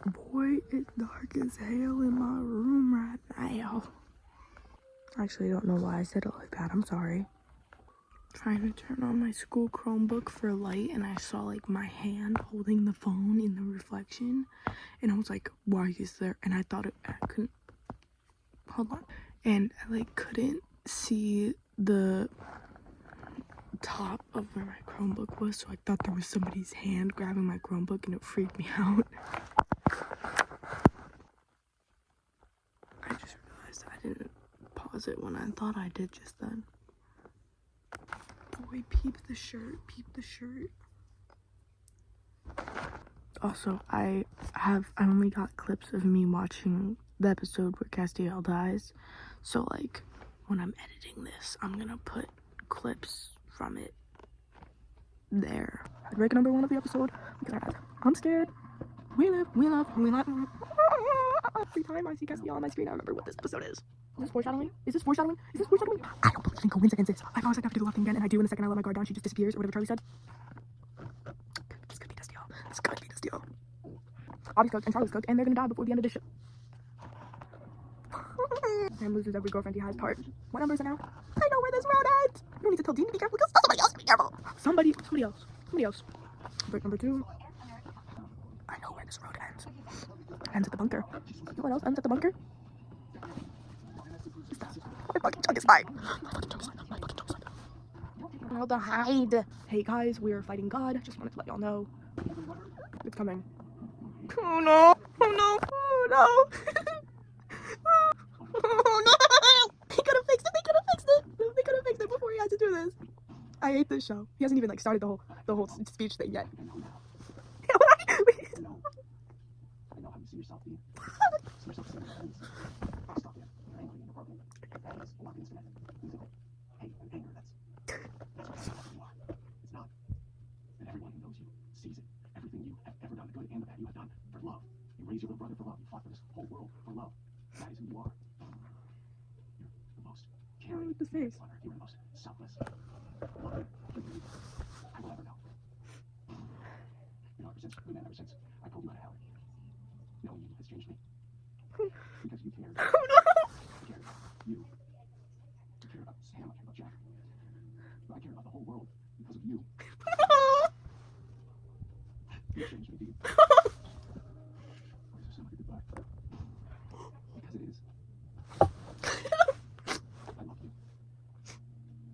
Boy, it's dark as hell in my room right now. Actually, I don't know why I said it like that. I'm sorry. Trying to turn on my school Chromebook for light, and I saw like my hand holding the phone in the reflection, and I was like, why is there? And I thought I couldn't, hold on, and I like couldn't see the top of where my Chromebook was, so I thought there was somebody's hand grabbing my Chromebook, and it freaked me out. I just realized I didn't pause it when I thought I did just then. Boy, peep the shirt, peep the shirt. Also, I only got clips of me watching the episode where Castiel dies, so like when I'm editing this, I'm gonna put clips from it there. I'd rank number 1 of the episode because I'm scared. We love. Every time I see Castiel on my screen, I remember what this episode is. Is this foreshadowing? Is this foreshadowing? Is this foreshadowing? I don't believe in coincidences. I promise I have to do the left thing again, and I do in a second. I let my guard down. She just disappears, or whatever Charlie said. This could be Castiel. This could be Castiel. Bobby's cooked and Charlie's cooked, and they're gonna die before the end of this ship. And loses every girlfriend he has part. What number is it now? I know where this road ends. You don't need to tell Dean to be careful, because somebody else be careful. Somebody else. Break number 2. I know where this road ends. It ends at the bunker. You know what else ends at the bunker? My fucking chunk is fine. How to hide. Hey guys, we are fighting God. Just wanted to let y'all know. It's coming. Oh no. Oh no. Oh no. Oh no. They could have fixed it before he had to do this. I hate this show. He hasn't even like started the whole speech thing yet. I know how you see yourself being. See yourself saying things. Stop it. You're angry and you're broken. That is a lot of incident. Musical. Hate and anger, that's not who you are. It's not. And everyone who knows you sees it. Everything you have ever done, the good and the bad, you have done for love. You raised your little brother for love. You fought for this whole world for love. That is who you are. You're the most caring. Look at this face. You're the most selfless. Loving human being I will ever know. You know, ever since I pulled you out of hell, knowing you has changed me. Because you cared. Oh no. I cared about you. I cared about Sam. I cared about Jack. But I cared about the whole world because of you. You changed me, Dean. Why does it sound like a goodbye? Because it is. I love you.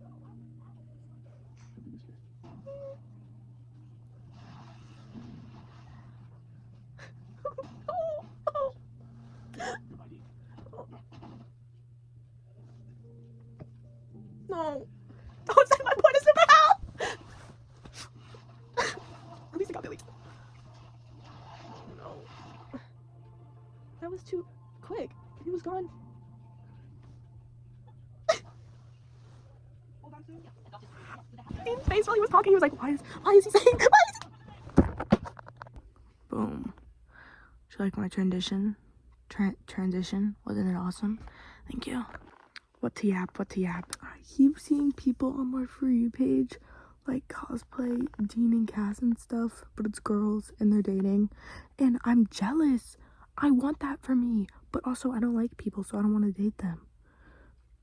I'll be this Goodbye, Dean. No. Don't send my boy to super hell. At least I got Billy. No. That was too quick. He was gone. Dean's face while he was talking, he was like, why is he saying? Boom. Do you like my transition? Transition? Wasn't it awesome? Thank you. What to yap? I keep seeing people on my For You page like cosplay Dean and Cass and stuff, but it's girls and they're dating, and I'm jealous. I want that for me, but also I don't like people, so I don't want to date them.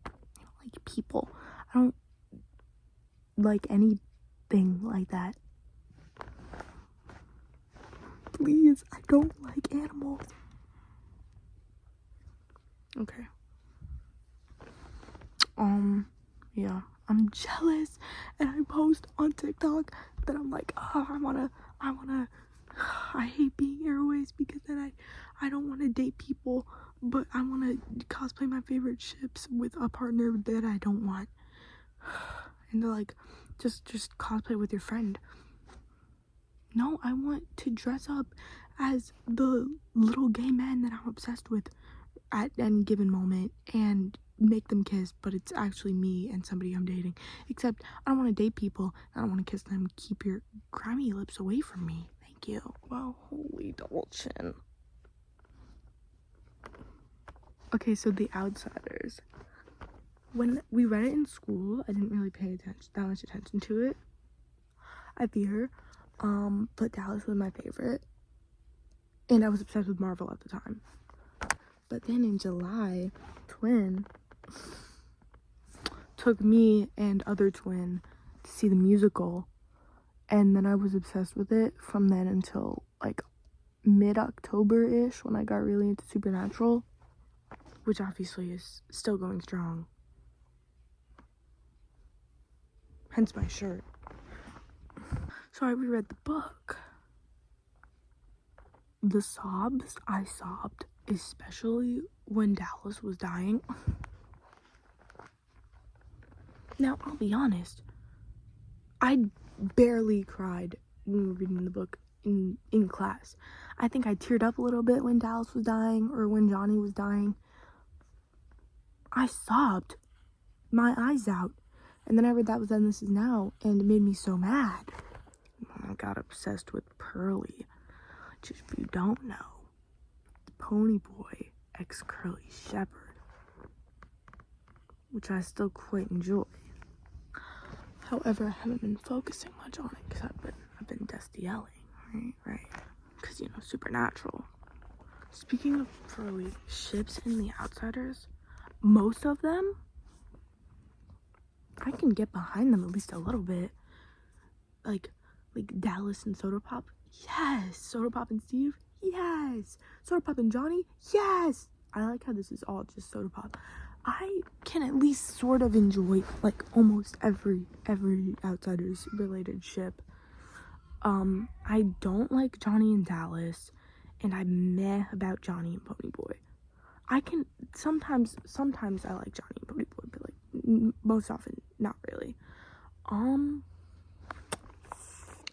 I don't like people. I don't like anything like that. Please, I don't like animals. Okay. Yeah, I'm jealous, and I post on TikTok that I'm like, oh, I hate being Airways because then I don't want to date people, but I want to cosplay my favorite ships with a partner that I don't want. And they're like, just cosplay with your friend. No, I want to dress up as the little gay man that I'm obsessed with at any given moment and make them kiss, but it's actually me and somebody I'm dating. Except I don't want to date people. I don't want to kiss them. Keep your grimy lips away from me. Thank you. Wow, holy double chin. Okay, so The Outsiders. When we read it in school, I didn't really pay that much attention to it. I fear. But Dallas was my favorite. And I was obsessed with Marvel at the time. But then in July, twin took me and other twin to see the musical, and then I was obsessed with it from then until like mid-October-ish, when I got really into Supernatural, which obviously is still going strong. Hence my shirt. So I reread the book. The sobs I sobbed, especially when Dallas was dying. Now, I'll be honest, I barely cried when we were reading the book in class. I think I teared up a little bit when Dallas was dying, or when Johnny was dying. I sobbed my eyes out. And then I read That Was Then, This Is Now, and it made me so mad. I got obsessed with Pearly, which, if you don't know, the Pony Boy ex Curly Shepherd, which I still quite enjoy. However, I haven't been focusing much on it because I've been Destielling, right? Because, you know, Supernatural. Speaking of Pearly, ships in The Outsiders, most of them, I can get behind them at least a little bit. Like Dallas and Soda Pop, yes. Soda Pop and Steve, yes. Soda Pop and Johnny, yes. I like how this is all just Soda Pop. I can at least sort of enjoy like almost every Outsiders related ship. I don't like Johnny and Dallas, and I'm meh about Johnny and Pony Boy. I can sometimes I like Johnny and Pony Boy, but like most often not really.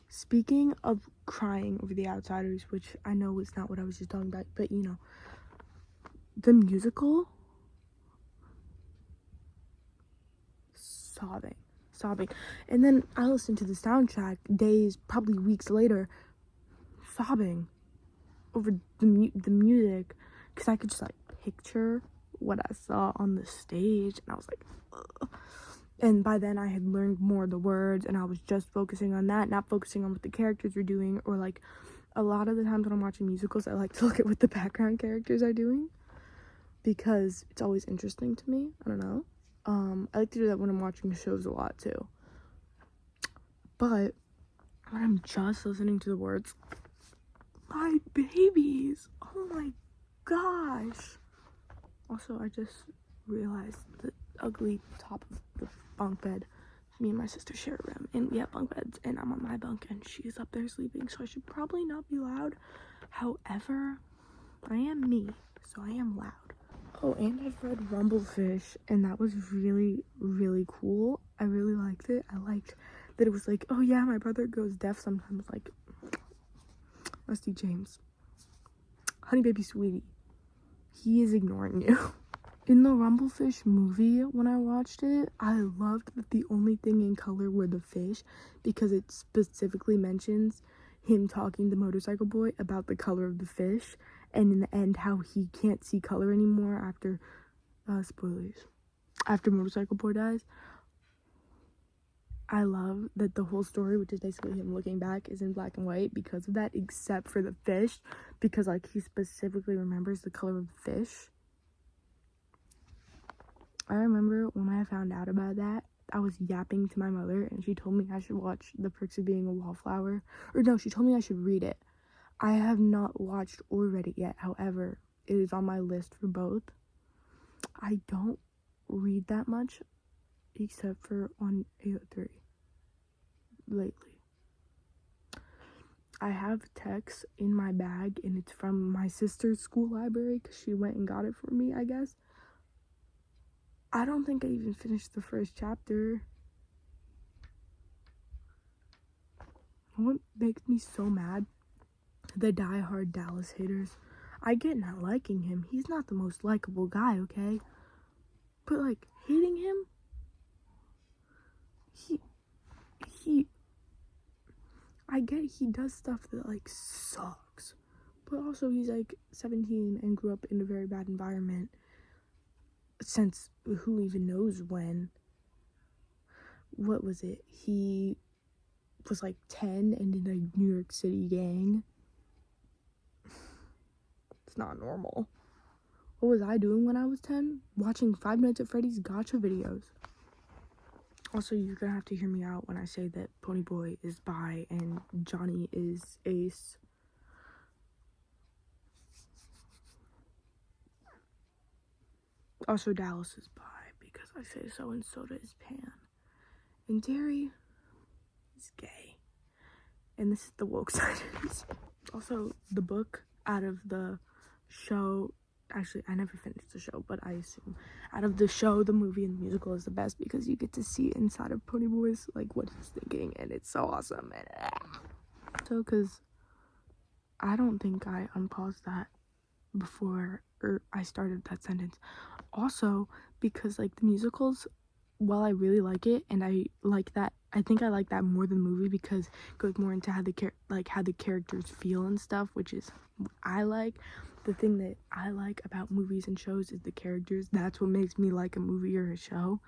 Speaking of crying over The Outsiders, which I know was not what I was just talking about, but you know, the musical, sobbing. And then I listened to the soundtrack days, probably weeks later, sobbing over the music, because I could just like picture what I saw on the stage, and I was like, ugh. And by then I had learned more of the words, and I was just focusing on that, not focusing on what the characters were doing. Or like a lot of the times when I'm watching musicals, I like to look at what the background characters are doing, because it's always interesting to me. I don't know. I like to do that when I'm watching shows a lot too. But when I'm just listening to the words, my babies, oh my gosh. Also, I just realized the ugly top of the bunk bed. Me and my sister share a room, and we have bunk beds, and I'm on my bunk, and she's up there sleeping, so I should probably not be loud. However, I am me, so I am loud. Oh, and I've read Rumblefish, and that was really, really cool. I really liked it. I liked that it was like, oh yeah, my brother goes deaf sometimes, like Rusty James. Honey baby sweetie, he is ignoring you. In the Rumblefish movie, when I watched it, I loved that the only thing in color were the fish, because it specifically mentions him talking to Motorcycle Boy about the color of the fish, and in the end how he can't see color anymore after spoilers, after Motorcycle Boy dies. I love that the whole story, which is basically him looking back, is in black and white because of that, except for the fish, because like he specifically remembers the color of the fish. I remember when I found out about that, I was yapping to my mother, and she told me I should watch The Perks of Being a Wallflower. Or no, she told me I should read it. I have not watched or read it yet. However, it is on my list for both. I don't read that much, except for on AO3 lately. I have text in my bag, and it's from my sister's school library, because she went and got it for me, I guess. I don't think I even finished the first chapter. What makes me so mad? The die-hard Dallas haters. I get not liking him. He's not the most likable guy, okay? But, like, hating him? I get he does stuff that, like, sucks. But also, he's, like, 17 and grew up in a very bad environment. Since who even knows when. What was it? He was, like, 10 and in a New York City gang. It's not normal. What was I doing when I was 10? Watching Five Nights at Freddy's gacha videos. Also, you're gonna have to hear me out when I say that Ponyboy is bi and Johnny is ace. Also, Dallas is bi because I say so, and Soda is pan. And Terry is gay. And this is the woke side. Also, the book out of the show, actually, I never finished the show, but I assume out of the show, the movie and the musical is the best because you get to see inside of Ponyboy's, like, what he's thinking, and it's so awesome. And so, because I don't think I unpaused that before I started that sentence. Also, because, like, the musicals, while I really like it, and I like that, I think I like that more than the movie because it goes more into how the characters feel and stuff, which is what I like. The thing that I like about movies and shows is the characters. That's what makes me like a movie or a show.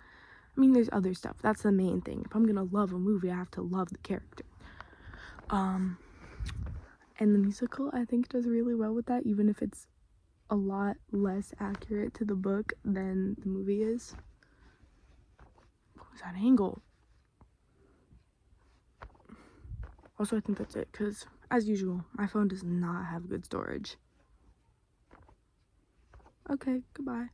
I mean, there's other stuff. That's the main thing. If I'm gonna love a movie, I have to love the character. And the musical, I think, does really well with that, even if it's a lot less accurate to the book than the movie is. What was that angle? Also, I think that's it, because, as usual, my phone does not have good storage. Okay, goodbye.